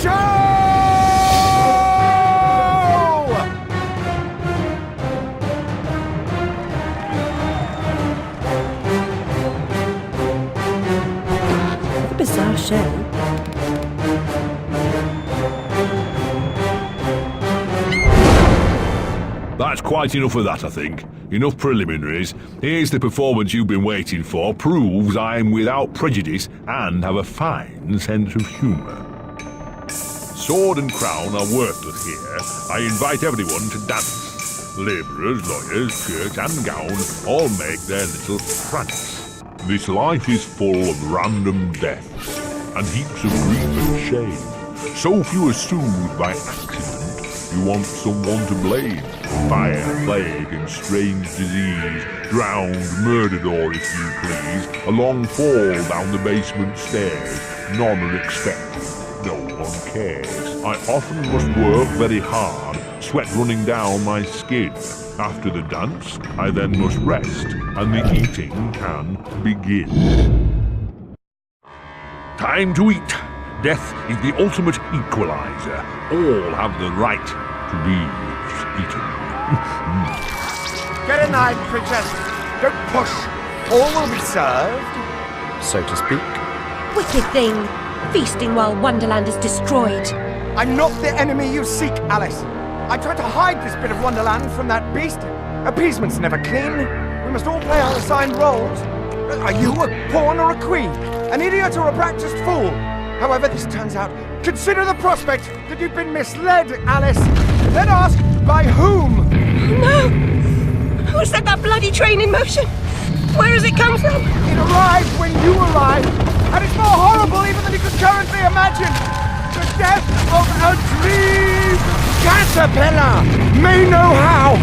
show! What a bizarre show. That's quite enough of that, I think. Enough preliminaries. Here's the performance you've been waiting for. Proves I'm without prejudice and have a fine sense of humour. Sword and crown are worthless here. I invite everyone to dance. Labourers, lawyers, church and gown all make their little pranks. This life is full of random deaths and heaps of grief and shame. So few are soothed by accident. You want someone to blame. Fire, plague and strange disease. Drowned, murdered or, if you please, a long fall down the basement stairs. None are expected. No one cares. I often must work very hard, sweat running down my skin. After the dance, I then must rest, and the eating can begin. Time to eat. Death is the ultimate equalizer. All have the right to be eaten. Get in line, princess. Don't push. All will be served, so to speak. Wicked thing. Feasting while Wonderland is destroyed. I'm not the enemy you seek, Alice. I tried to hide this bit of Wonderland from that beast. Appeasement's never clean. We must all play our assigned roles. Are you a pawn or a queen? An idiot or a practiced fool? However this turns out, consider the prospect that you've been misled, Alice. Then ask, by whom? No! Who set that bloody train in motion? Where has it come from? It arrived when you arrived, and it's more horrible even than you could currently imagine. The death of a dream caterpillar may know how.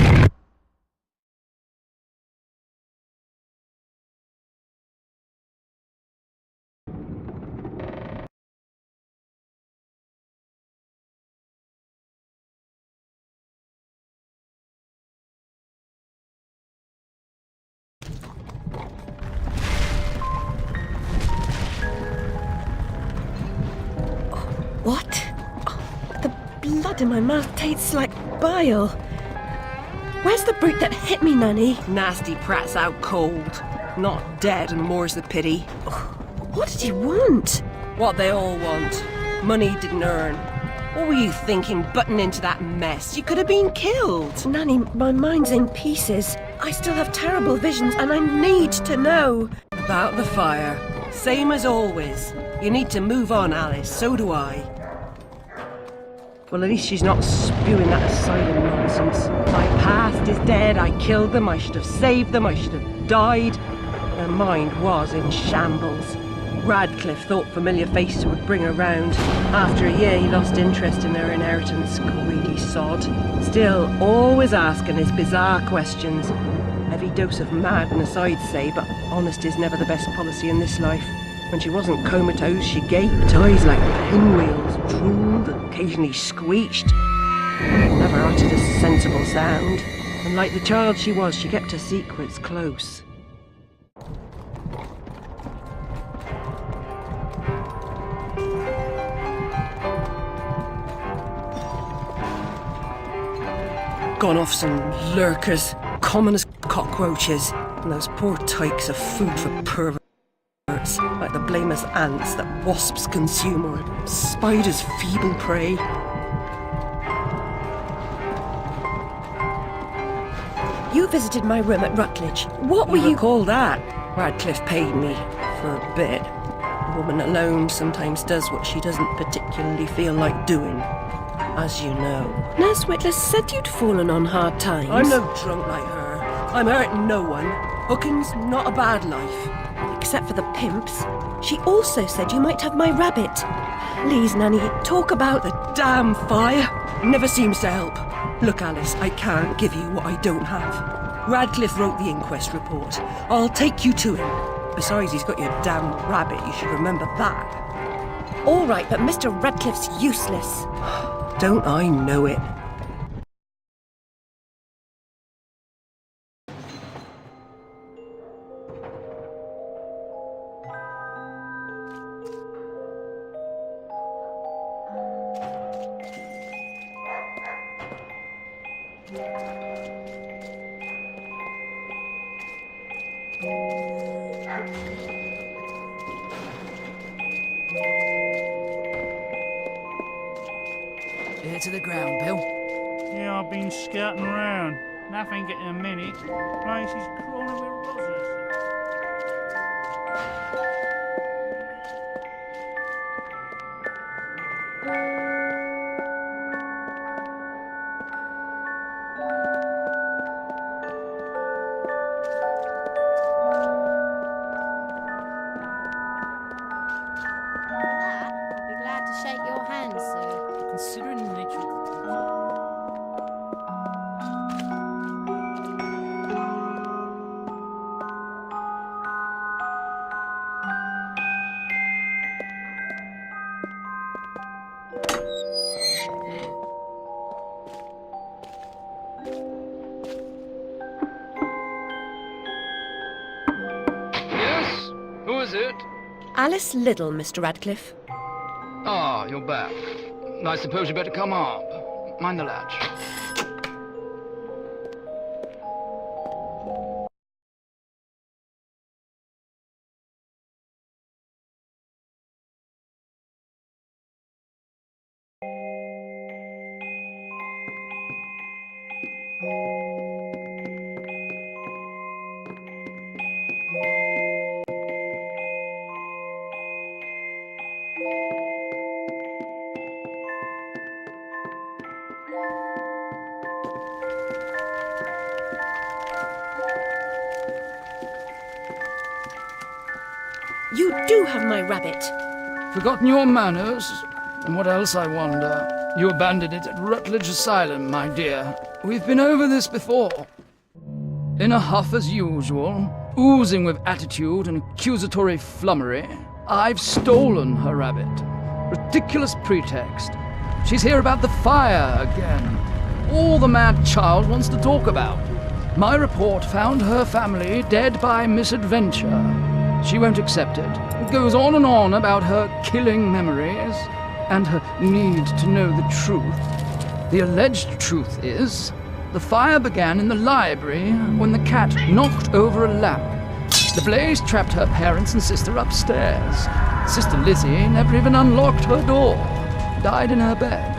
What? Oh, the blood in my mouth tastes like bile. Where's the brute that hit me, Nanny? Nasty prat's out cold. Not dead, and more's the pity. What did he want? What they all want. Money he didn't earn. What were you thinking, butting into that mess? You could have been killed. Nanny, my mind's in pieces. I still have terrible visions, and I need to know. About the fire. Same as always. You need to move on, Alice. So do I. Well, at least she's not spewing that asylum nonsense. My past is dead. I killed them. I should have saved them. I should have died. Her mind was in shambles. Radcliffe thought familiar faces would bring her round. After a year, he lost interest in her inheritance. Greedy sod. Still, always asking his bizarre questions. Heavy dose of madness, I'd say, but honesty's never the best policy in this life. When she wasn't comatose, she gaped, eyes like pinwheels, drooled, occasionally screeched. Never uttered a sensible sound. And like the child she was, she kept her secrets close. Gone off some lurkers, common as cockroaches, and those poor tykes are food for perverts, like the blameless ants that wasps consume or spiders' feeble prey. You visited my room at Rutledge. What were you... Recall that? Radcliffe paid me for a bit. A woman alone sometimes does what she doesn't particularly feel like doing. As you know. Nurse Whitler said you'd fallen on hard times. I'm no drunk like her. I'm hurting no one. Hooking's not a bad life. Except for the pimps. She also said you might have my rabbit. Please, Nanny, talk about... The damn fire never seems to help. Look, Alice, I can't give you what I don't have. Radcliffe wrote the inquest report. I'll take you to him. Besides, he's got your damn rabbit. You should remember that. All right, but Mr. Radcliffe's useless. Don't I know it? Ear to the ground, Bill. Yeah, I've been scouting around. Nothing getting a minute. Place is crawling with roses. That, I'll be glad to shake your hand, sir. Considering the nature of the Yes? Who is it? Alice Liddell, Mr. Radcliffe. Ah, you're back. I suppose you better come up. Mind the latch. You do have my rabbit. Forgotten your manners? And what else, I wonder? You abandoned it at Rutledge Asylum, my dear. We've been over this before. In a huff as usual, oozing with attitude and accusatory flummery, I've stolen her rabbit. Ridiculous pretext. She's here about the fire again. All the mad child wants to talk about. My report found her family dead by misadventure. She won't accept it. It goes on about her killing memories and her need to know the truth. The alleged truth is, the fire began in the library when the cat knocked over a lamp. The blaze trapped her parents and sister upstairs. Sister Lizzie never even unlocked her door. Died in her bed.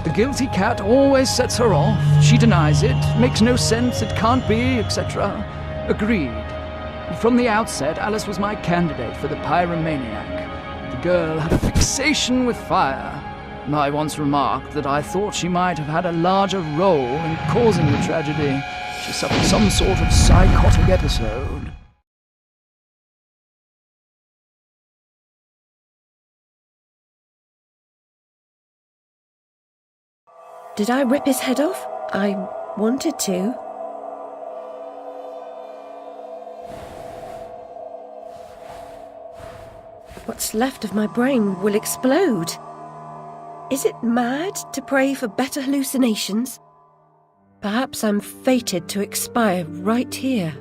The guilty cat always sets her off. She denies it, makes no sense, it can't be, etc. Agreed. From the outset, Alice was my candidate for the pyromaniac. The girl had a fixation with fire. I once remarked that I thought she might have had a larger role in causing the tragedy. She suffered some sort of psychotic episode. Did I rip his head off? I wanted to. What's left of my brain will explode. Is it mad to pray for better hallucinations? Perhaps I'm fated to expire right here.